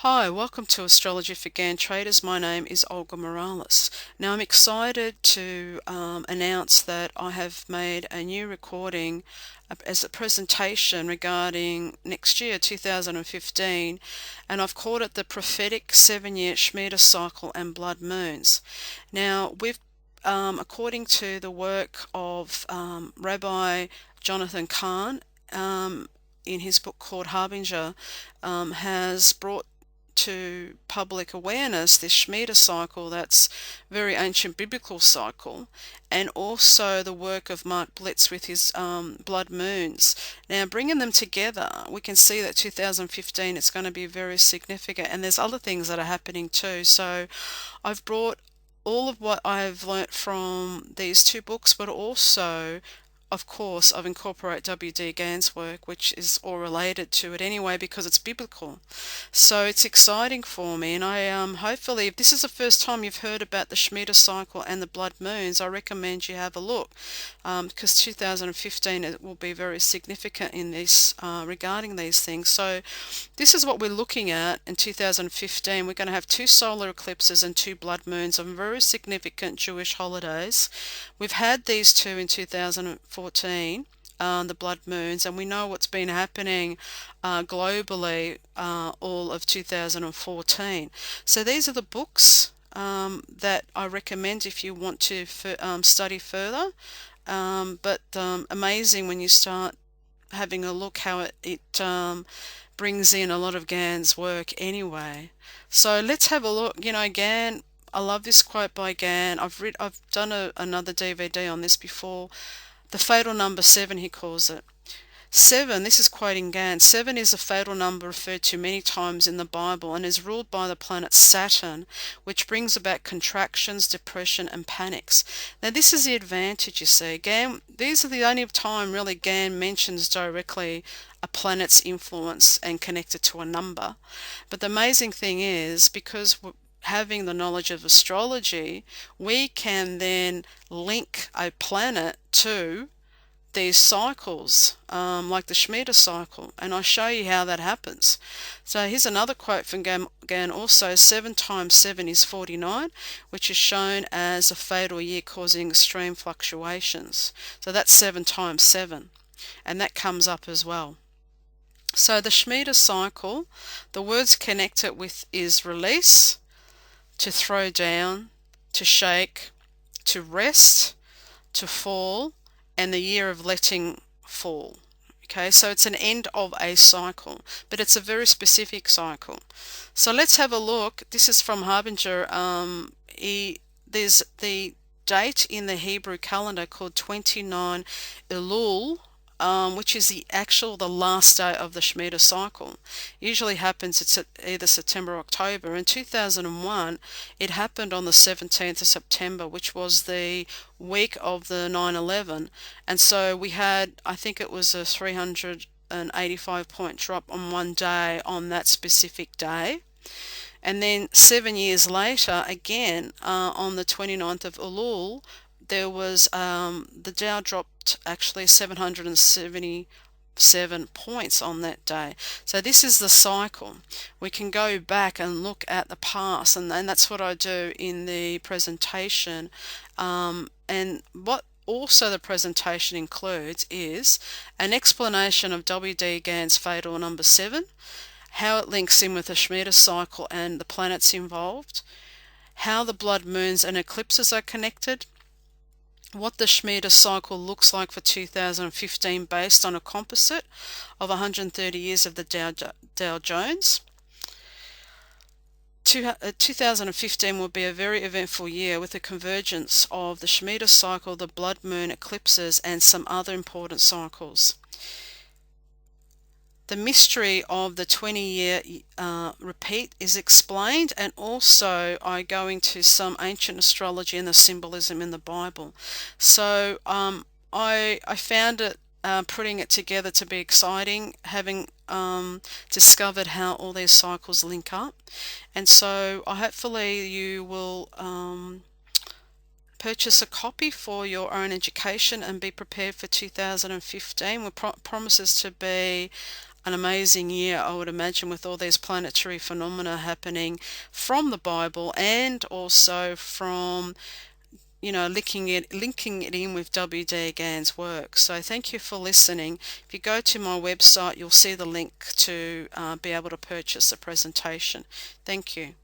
Hi, welcome to Astrology for Gann Traders. My name is Olga Morales. Now, I'm excited to announce that I have made a new recording as a presentation regarding next year, 2015, and I've called it the Prophetic 7-Year Shemitah Cycle and Blood Moons. Now, according to the work of Rabbi Jonathan Kahn, in his book called Harbinger, has brought to public awareness this Shemitah cycle, that's very ancient biblical cycle, and also the work of Mark Blitz with his blood moons. Now, bringing them together, we can see that 2015 it's going to be very significant, and there's other things that are happening too. So I've brought all of what I've learnt from these two books, but also, of course, I've incorporated W.D. Gann's work, which is all related to it anyway because it's biblical. So it's exciting for me, and I hopefully, if this is the first time you've heard about the Shemitah cycle and the blood moons, I recommend you have a look, because 2015 it will be very significant in this regarding these things. So this is what we're looking at in 2015. We're going to have 2 solar eclipses and 2 blood moons on very significant Jewish holidays. We've had these 2 in 2014, the blood moons, and we know what's been happening globally all of 2014. So these are the books that I recommend if you want to study further. But amazing when you start having a look how it brings in a lot of Gann's work anyway. So let's have a look. You know, Gann, I love this quote by Gann. I've done another DVD on this before. The fatal number 7, he calls it. 7, this is quoting Gann, 7 is a fatal number referred to many times in the Bible and is ruled by the planet Saturn, which brings about contractions, depression, and panics. Now, this is the advantage, you see. Gann, these are the only time really Gann mentions directly a planet's influence and connected to a number. But the amazing thing is, because having the knowledge of astrology, we can then link a planet to these cycles, like the Shemitah cycle, and I'll show you how that happens. So here's another quote from Gann also, 7 times 7 is 49, which is shown as a fatal year causing extreme fluctuations. So that's 7 times 7, and that comes up as well. So the Shemitah cycle, the words connect it with is release, to throw down, to shake, to rest, to fall, and the year of letting fall. Okay, so it's an end of a cycle, but it's a very specific cycle. So let's have a look. This is from Harbinger. There's the date in the Hebrew calendar called 29 Elul, which is the last day of the Shemitah cycle. Usually happens, it's either September or October. In 2001, it happened on the 17th of September, which was the week of the 9/11. And so we had, I think it was a 385-point drop on one day on that specific day. And then 7 years later, again, on the 29th of Elul, there was the Dow dropped actually 777 points on that day. So this is the cycle. We can go back and look at the past, and that's what I do in the presentation. And what also the presentation includes is an explanation of W.D. Gann's fatal number 7, how it links in with the Shemitah cycle and the planets involved, how the blood moons and eclipses are connected, what the Shemitah cycle looks like for 2015 based on a composite of 130 years of the Dow Jones. 2015 will be a very eventful year with the convergence of the Shemitah cycle, the blood moon eclipses, and some other important cycles. The mystery of the 20-year repeat is explained, and also I go into some ancient astrology and the symbolism in the Bible. So I found it putting it together to be exciting, having discovered how all these cycles link up. And so hopefully you will purchase a copy for your own education and be prepared for 2015. It promises to be an amazing year, I would imagine, with all these planetary phenomena happening from the Bible, and also from, linking it in with W.D. Gann's work. So thank you for listening. If you go to my website, you'll see the link to be able to purchase the presentation. Thank you.